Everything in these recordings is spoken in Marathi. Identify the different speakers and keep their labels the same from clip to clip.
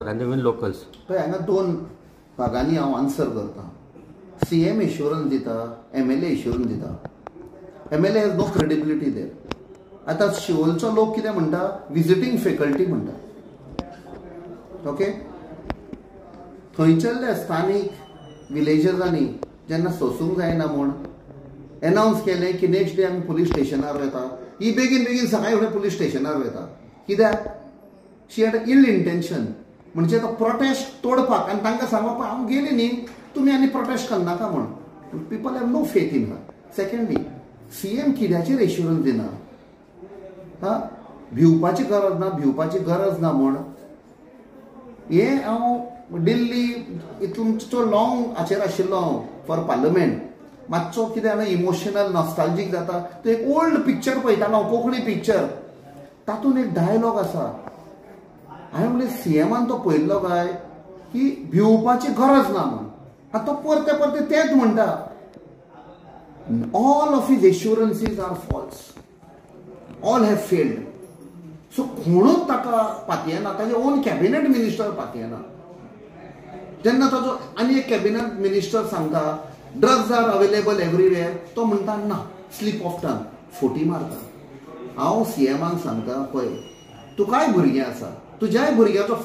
Speaker 1: and even locals.
Speaker 2: पळय हांगा दोन भागांनी हांव आन्सर करता. CM एश्युरन्स दिता, MLA एश्युरन्स दिता. MLA हॅज नो क्रेडिबिलिटी देर. आतां शिवोलचो लोक कितें म्हणटा, विजिटींग फॅकल्टी म्हणटा. ओके, थंयसरल्या स्थानीक विलेजर्सांनी जेन्ना सोसूंक जायना म्हूण एनावन्स केलें की नेक्स्ट डे आमी पुलीस स्टेशनार वता. ही बेगीन बेगीन सकाळीं फुडें पुलीस स्टेशनार वता. कित्याक? शी हॅड इल इंटेंशन. म्हणजे तो प्रोटेस्ट तोडपाक आनी तांकां सांगप हांव गेली न्ही तुमी आनी प्रोटेस्ट करनाका म्हूण. People have no faith in her. Secondly, CM कित्याचेर एश्युरन्स दिना? भिवपाची गरज ना म्हूण हें हांव दिल्ली तुमचो लॉंग हाचेर आशिल्लो हांव फॉर पार्लमेंट. मातसो कितें हांवें इमोशनल नॉस्टॅल्जीक जाता. तो एक ओल्ड पिक्चर पळयतालो हांव, कोंकणी पिक्चर. तातूंत एक डायलॉग आसा. हांवें म्हणलें CMान तो पळयल्लो काय की भिवपाची गरज ना म्हणून. आतां तो परते परते तेंच म्हणटा. All of his assurances are false. All have failed. So कोणूच ताका पातयेना. ताजे ओन कॅबिनेट मिनिस्टर पातयेना. जेन्ना ताजो आनी एक कॅबिनेट मिनिस्टर सांगता ड्रग्स आर अवेलेबल एवरीवेअर, तो म्हणटा ना, स्लीप ऑफ टंग, फोटी मारता. हांव CMाक सांगता पळय, तुकाय भुरगीं आसा, तुज्याय भुरग्याचो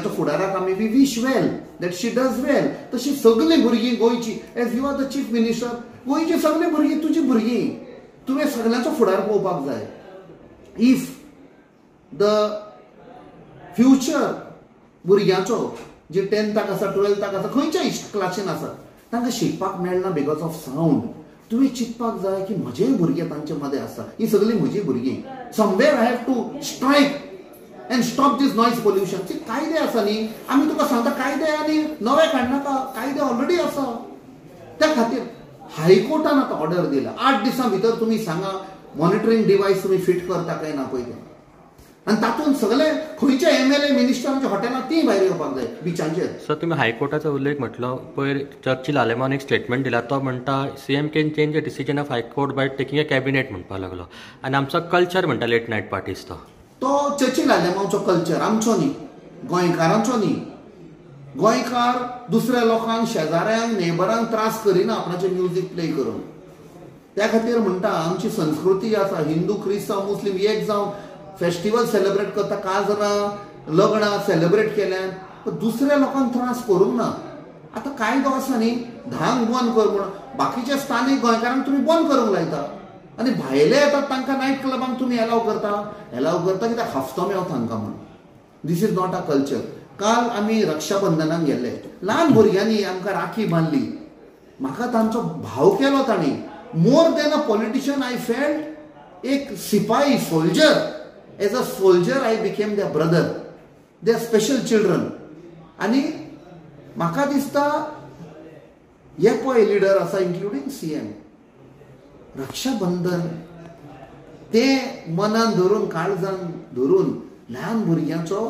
Speaker 2: फुडाराक आमी we wish well that she does well. तशी सगळीं भुरगीं गोंयची, as you are the chief minister, गोंयची सगळीं भुरगीं तुजी भुरगीं. तुवें सगळ्यांचो फुडार पळोवपाक जाय. इफ द फ्युचर भुरग्याचो जे 10थाक आसा, 12थाक आसा, खंयच्याय क्लासीन आसा, तांकां शिकपाक मेळना बिकॉज ऑफ सावंड. तुवें चिंतपाक जाय की म्हजेय भुरगे तांचे मदें आसा. ही सगळीं म्हजी भुरगीं. Somewhere I have to strike and stop this noise pollution. कायदे आसा न्ही, आमी तुका सांगता कायदे आनी नवे काडनाका. कायदे ऑलरेडी आसा. त्या खातीर हायकोर्टान आतां ऑर्डर दिला 8 दिसां भितर तुमी सांगा मॉनिटरींग डिवायस तुमी फिट करता काय ना पळय. आनी तातूंत सगळे खंयचे MLA मिनिस्टरांच्या हॉटेलांत ती भायर येवपाक जाय बिचांचेर.
Speaker 1: सर, तुम्ही हायकोर्टाचो उल्लेख म्हटलो पयर. चर्चिल आलेमान एक स्टेटमेंट दिला. तो म्हणटा CM can change the decision of high court by taking a cabinet म्हणपाक लागलो. आनी आमचो कल्चर म्हणटा लेट नायट पार्टीज तो
Speaker 2: चर्चिल आलेमांचो कल्चर, आमचो न्ही, गोंयकारांचो न्ही. गोंयकार दुसऱ्या लोकांक, शेजाऱ्यांक, नेबरांक त्रास करिना आपणाचें म्युजीक प्ले करून. त्या खातीर म्हणटा आमची संस्कृती आसा. हिंदू, क्रिस्तांव, मुस्लीम एक जावन फेस्टिवल सेलिब्रेट करता. काजरां, लग्नां सेलिब्रेट केल्यान, पण दुसऱ्या लोकांक त्रास करूंक ना. आतां कायदो आसा न्ही, धांक बंद कर म्हणून. बाकीच्या स्थानीक गोंयकारांक तुमी बंद करूंक लायता आनी भायले येतात तांकां नायट क्लबांक तुमी एलाव करता कित्याक हफ्तो मेवता तांकां म्हणून. This is not a culture. काल आमी रक्षाबंधनाक गेल्ले. ल्हान भुरग्यांनी आमकां राखी बांदली. म्हाका तांचो भाव केलो तांणी. More than a politician I felt एक सिपाही, soldier. As a soldier I became their brother. They are special children. आनी म्हाका दिसता हे पळय लिडर आसा इन्क्लुडींग CM. रक्षाबंधन ते मनान धरून, काळजान धरून ल्हान भुरग्यांचो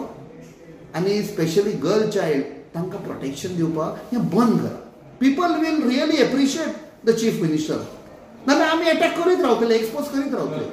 Speaker 2: आनी स्पेशली गर्ल चायल्ड तांकां प्रोटेक्शन दिवपाक हें बंद करा. People will really appreciate the chief minister. नाजाल्यार आमी अटॅक करीत रावतले, एक्सपोज करीत रावतले.